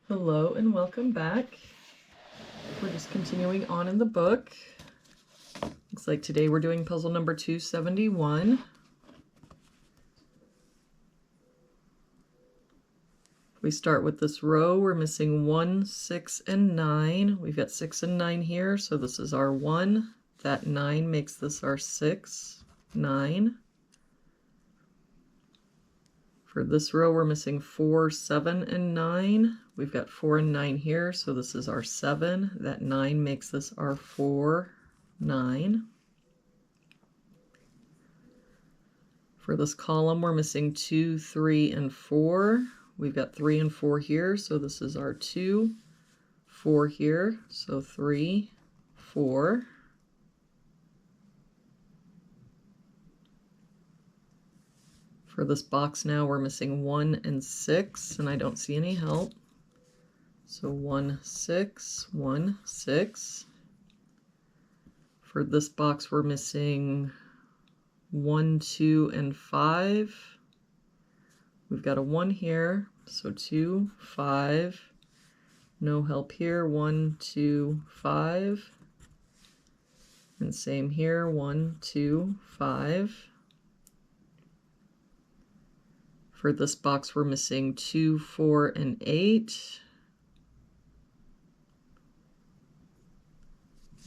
Hello and welcome back. We're just continuing on in the book. Looks like today we're doing puzzle number 271. We start with this row. We're missing 1, 6, and 9. We've got 6 and 9 here, so this is our 1. That 9 makes this our 6, 9. For this row, we're missing 4, 7, and 9. We've got 4 and 9 here, so this is our 7. That 9 makes this our 4, 9. For this column, we're missing 2, 3, and 4. We've got 3 and 4 here, so this is our 2, 4 here, so 3, 4. For this box now, we're missing 1 and 6, and I don't see any help. So 1, 6, 1, 6. For this box, we're missing 1, 2, and 5. We've got a 1 here, so 2, 5. No help here, 1, 2, 5. And same here, 1, 2, 5. For this box, we're missing 2, 4, and 8.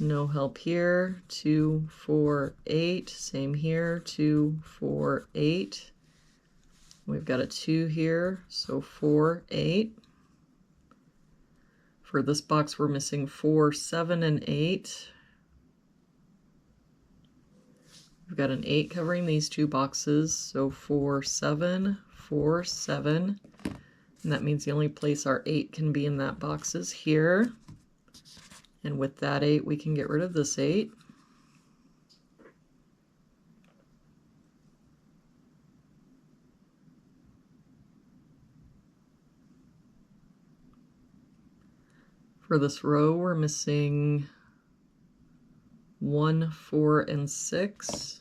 No help here, 2, 4, 8. Same here, 2, 4, 8. We've got a 2 here, so 4, 8. For this box, we're missing 4, 7, and 8. We've got an 8 covering these two boxes, so 4, 7, 4, 7. And that means the only place our 8 can be in that box is here. And with that 8, we can get rid of this 8. For this row, we're missing 1, 4, and 6.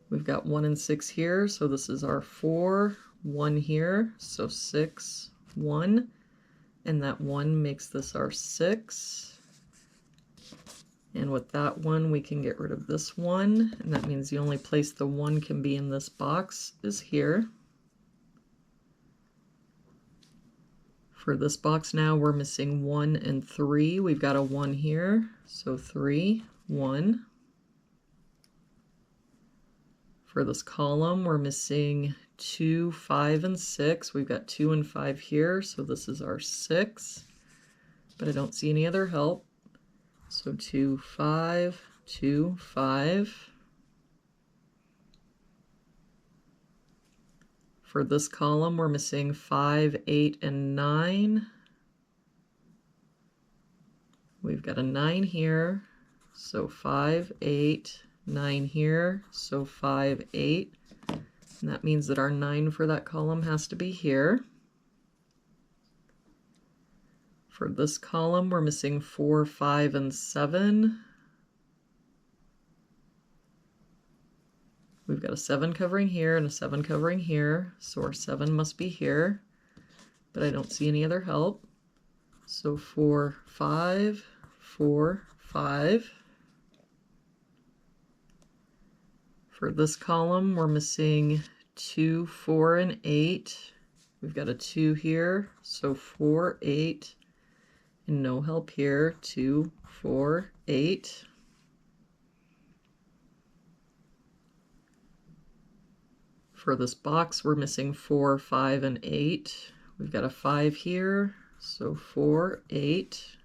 We've got 1 and 6 here, so this is our 4, 1 here, so 6, 1. And that 1 makes this our 6. And with that 1, we can get rid of this 1, and that means the only place the 1 can be in this box is here. For this box now, we're missing 1 and 3. We've got a 1 here, so 3, 1. For this column, we're missing 2, 5, and 6. We've got 2 and 5 here, so this is our 6. But I don't see any other help. So 2, 5, 2, 5. For this column, we're missing 5, 8, and 9. We've got a 9 here, so 5, 8, 9 here, so 5, 8. And that means that our 9 for that column has to be here. For this column, we're missing 4, 5, and 7. We've got a 7 covering here and a 7 covering here, so our 7 must be here, but I don't see any other help. So 4, 5, 4, 5. For this column, we're missing 2, 4, and 8. We've got a 2 here, so 4, 8. And no help here, 2, 4, 8. For this box, we're missing 4, 5, and 8. We've got a 5 here, so 4, 8.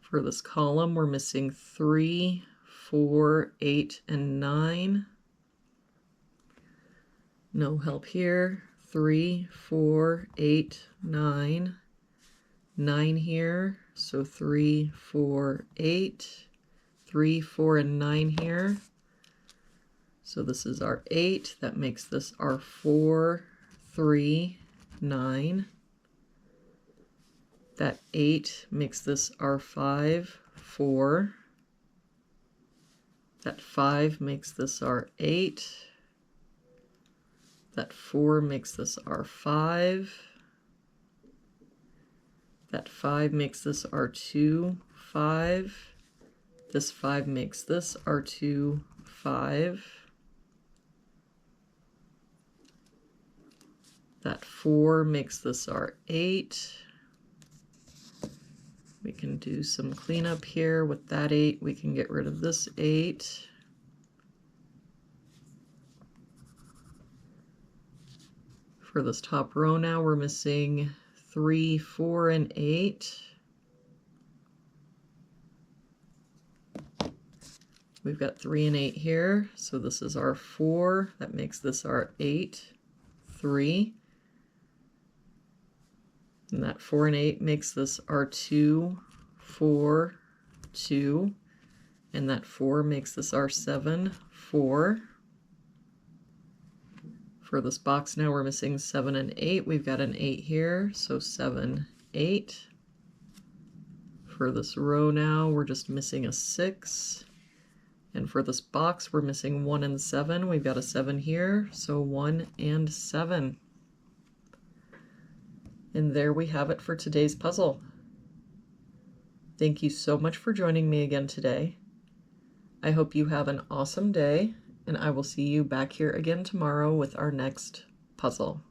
For this column, we're missing 3, 4, 8, and 9. No help here, 3, 4, 8, 9. 9 here, so 3, 4, 8. 3, 4, and 9 here. So this is our 8. That makes this our 4, 3, 9. That 8 makes this our 5, 4. That 5 makes this our 8. That 4 makes this our 5. That 5 makes this our 2, 5. This 5 makes this our 2, 5. That 4 makes this our 8. We can do some cleanup here with that 8. We can get rid of this 8. For this top row now, we're missing 3, 4, and 8. We've got 3 and 8 here, so this is our 4. That makes this our 8, 3. And that 4 and 8 makes this our 2, 4, 2. And that 4 makes this our 7, 4. For this box now, we're missing 7 and 8. We've got an 8 here, so 7, 8. For this row now, we're just missing a 6. And for this box, we're missing 1 and 7. We've got a 7 here, so 1 and 7. And there we have it for today's puzzle. Thank you so much for joining me again today. I hope you have an awesome day, and I will see you back here again tomorrow with our next puzzle.